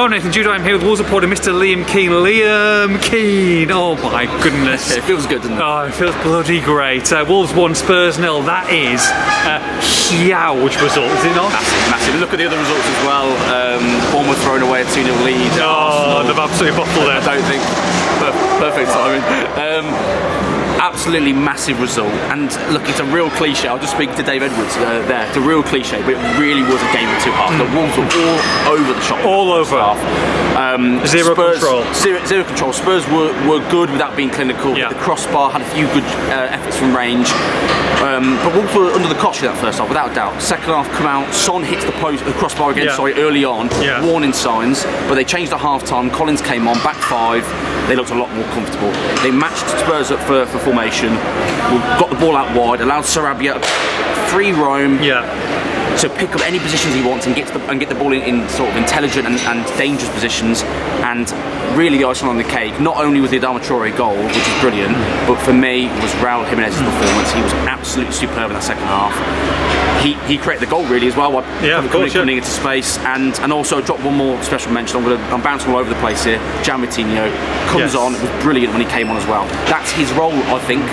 Hello, Nathan Judo. I'm here with Wolves reporter Mr. Liam Keane. Liam Keane. Oh my goodness. It feels good, doesn't it? Oh, it feels bloody great. Wolves 1, Spurs 0. That is a huge result, is it not? Massive. Look at the other results as well. Bournemouth thrown away a 2-0 lead. Oh, they've absolutely bottled it. I don't think. Perfect timing. Absolutely massive result, and look, it's a real cliche. I'll just speak to Dave Edwards there. It's a real cliche, but it really was a game of two halves. The Wolves were all over the shop. All over. Zero control. Zero control. Spurs were good without being clinical. Yeah. The crossbar had a few good efforts from range. But Wolves were under the cosh in that first half, without doubt. Second half, come out. Son hits the crossbar again. Yeah. Early on. Yeah. Warning signs, but they changed at half time. Collins came on, back 5. They looked a lot more comfortable. They matched Spurs up for formation. Got the ball out wide. Allowed Sarabia free roam. To pick up any positions he wants and get the ball in sort of intelligent and dangerous positions. And really the icing on the cake, not only was the Adama Traore goal, which was brilliant, but for me was Raul Jimenez's performance. He was absolutely superb in that second half. He created the goal really as well, coming into space, and also dropped one more special mention. I'm bouncing all over the place here. Jan Vitinho comes on. It was brilliant when he came on as well. That's his role, I think.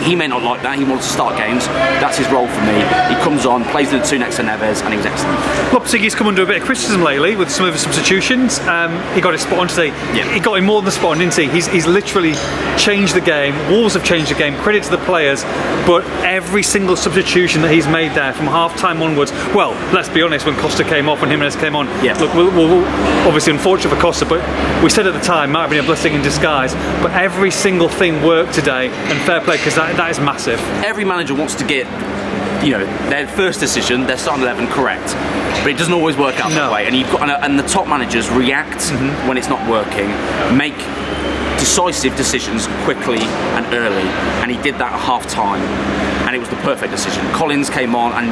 He may not like that. He wants to start games. That's his role for me. He comes on, plays the 2 next to Neves, and he was excellent. Lopetegui's come under a bit of criticism lately with some of his substitutions. He got his spot on today. Yeah. He got him more than the spot on, didn't he? He's literally changed the game. Wolves have changed the game. Credit to the players, but every single substitution that he's made there from half-time onwards. Well, let's be honest. When Costa came off, when Jimenez came on, look, we'll obviously unfortunate for Costa, but we said at the time might have been a blessing in disguise. But every single thing worked today, and fair play, because that is massive. Every manager wants to get, their first decision, their starting 11 correct, but it doesn't always work out that way. And and the top managers react when it's not working, make decisive decisions quickly and early, and he did that at half time, and it was the perfect decision. Collins came on and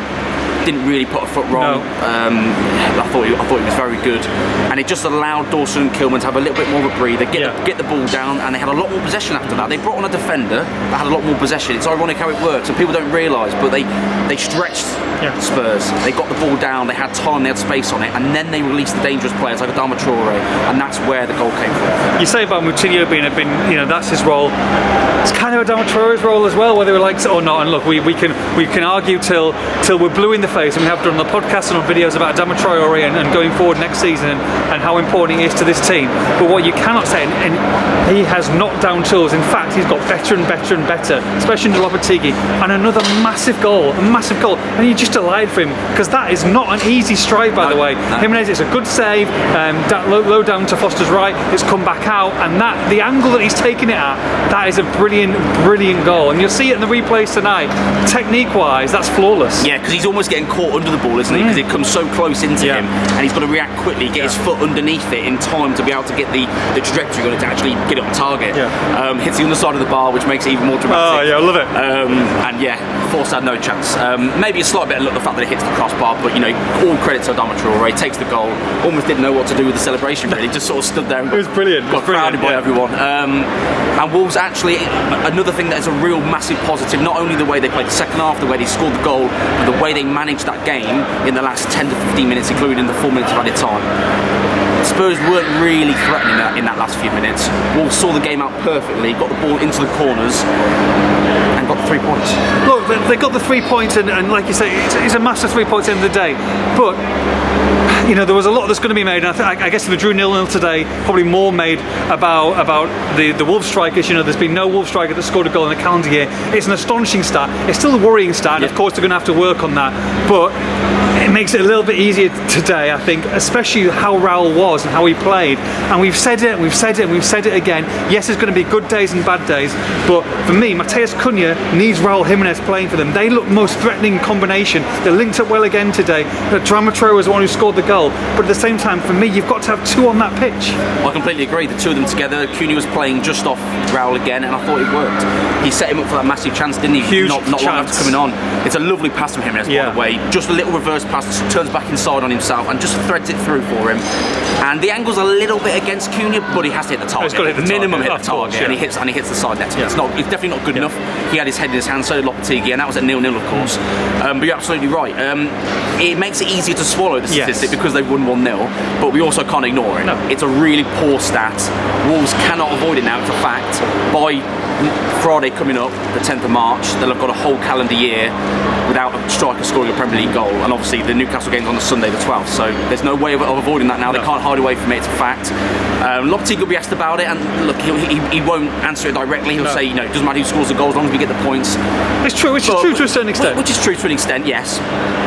didn't really put a foot wrong. I thought he was very good, and it just allowed Dawson and Kilman to have a little bit more of a breather, get the ball down, and they had a lot more possession after that. They brought on a defender that had a lot more possession. It's ironic how it works, and people don't realise, but they stretched Spurs. They got the ball down, they had time, they had space on it, and then they released the dangerous players like Adama Traore, and that's where the goal came from. You say about Moutinho being that's his role. It's kind of Adama Traore's role as well, whether we like it or not. And look, we can argue till we're blue in the face, and we have done on the podcast and on videos about Adama Traore and going forward next season and how important he is to this team. But what you cannot say, and he has knocked down tools. In fact, he's got better and better and better, especially under Lopetegui. And another massive goal, and you're just delighted for him, because that is not an easy strike, by the way. Jimenez, it's a good save, low down to Foster's right, it's come back out, and the angle that he's taken it at, that is a brilliant goal. And you'll see it in the replays tonight. Technique-wise, that's flawless. Yeah, because he's almost getting caught under the ball, isn't he? Because it comes so close into him, and he's got to react quickly, get his foot underneath it in time to be able to get the trajectory on it to actually get it on target. Hits the underside of the bar, which makes it even more dramatic. Oh yeah, I love it. And Force had no chance. Maybe a slight bit of luck, the fact that it hits the crossbar, but all credit to Adama Traore. Takes the goal, almost didn't know what to do with the celebration. Really, just sort of stood there. And it was brilliant. Got crowded by everyone. And Wolves actually, another thing that is a real massive positive, not only the way they played the second half, the way they scored the goal, but the way they managed that game in the last 10 to 15 minutes, including the 4 minutes of added time. Spurs weren't really threatening in that last few minutes. Wolves saw the game out perfectly, got the ball into the corners, and got the 3 points. Look, they got the 3 points, and like you say, it's a massive 3 points at the end of the day. But there was a lot that's going to be made, and I guess if we drew 0-0 today, probably more made about the Wolves strikers. There's been no Wolves striker that scored a goal in the calendar year. It's an astonishing stat. It's still a worrying stat, and of course they're going to have to work on that. But it makes it a little bit easier today, I think, especially how Raul was and how he played. And we've said it, and we've said it, and we've said it again. Yes, there's going to be good days and bad days, but for me, Matheus Cunha needs Raul Jimenez playing for them. They look most threatening combination. They linked up well again today. Adama Traore was the one who scored the goal, but at the same time, for me, you've got to have two on that pitch. I completely agree. The two of them together. Cunha was playing just off Raul again, and I thought it worked. He set him up for that massive chance, didn't he? Huge not long after coming on. It's a lovely pass from Jimenez, by the way. Just a little reverse pass, turns back inside on himself, and just threads it through for him. And the angle's a little bit against Cunha, but he has to hit the target. He's got to hit the minimum target. Hit the target, and he hits the side net. It's definitely not good enough. He had his head in his hand, so did Lopetegui, and that was at 0-0, of course. But you're absolutely right. It makes it easier to swallow the statistics it because they've won 1-0, but we also can't ignore it. No. It's a really poor stat. Wolves cannot avoid it now. It's a fact. By Friday coming up, the 10th of March, they'll have got a whole calendar year without a striker scoring a Premier League goal, and obviously the Newcastle game's on the Sunday the 12th, so there's no way of avoiding that now. They can't hide away from it. It's a fact. Lopetegui will be asked about it, and look, he won't answer it directly. He'll say, it doesn't matter who scores the goal as long as we get the points. It's true, which is true to a certain extent. Which is true to an extent, yes.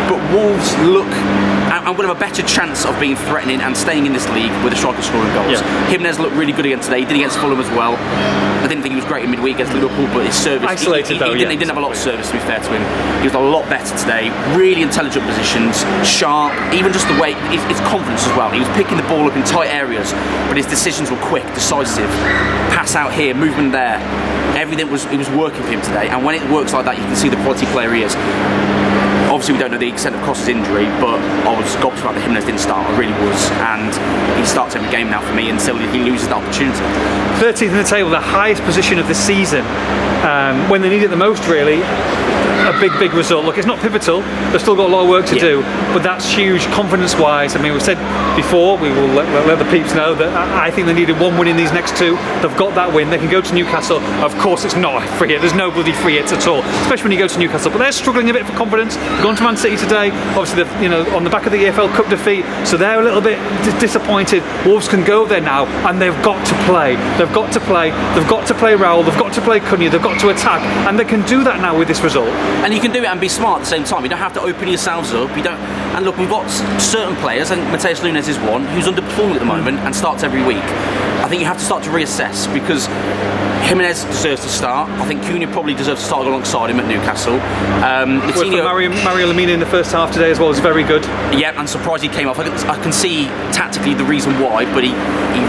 But Wolves look, and would have a better chance of being threatening and staying in this league with a striker scoring goals. Jimenez looked really good again today. He did against Fulham as well. I didn't think he was great in midweek against Liverpool, but his service... Isolated he didn't have a lot of service, to be fair to him. He was a lot better today. Really intelligent positions, sharp, even just the way... His confidence as well. He was picking the ball up in tight areas, but his decisions were quick, decisive. Pass out here, movement there. Everything was working for him today, and when it works like that, you can see the quality player he is. Obviously, we don't know the extent of Cross's injury, but I was gobsmacked that Jimenez didn't start. I really was, and he starts every game now for me until he loses the opportunity. 13th in the table, the highest position of the season, when they need it the most, really. A big result. Look, it's not pivotal. They've still got a lot of work to do, but that's huge confidence-wise. I mean, we've said before, we will let the peeps know that I think they needed one win in these next two. They've got that win. They can go to Newcastle. Of course, it's not a free hit. There's no bloody free hits at all, especially when you go to Newcastle. But they're struggling a bit for confidence. They've gone to Man City today. Obviously, on the back of the EFL Cup defeat, so they're a little bit disappointed. Wolves can go there now, and they've got to play. They've got to play. They've got to play Raul. They've got to play Cunha. They've got to attack, and they can do that now with this result. And you can do it and be smart at the same time. You don't have to open yourselves up. You don't. And look, we've got certain players, and Mateus Nunes is one, who's underperforming at the moment and starts every week. I think you have to start to reassess, because Jimenez deserves to start. I think Cunha probably deserves to start alongside him at Newcastle. Mario Lemina in the first half today as well was very good. Yeah, I'm surprised he came off. I can see tactically the reason why, but he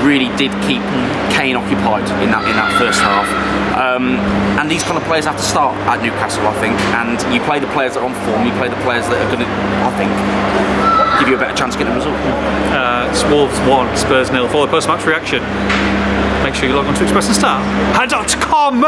really did keep Kane occupied in that first half. And these kind of players have to start at Newcastle, I think. And you play the players that are on form. You play the players that are going to, I think, give you a better chance of getting a result. Wolves 1, Spurs 0. For the post-match reaction, make sure you log on to Express and Star. Come!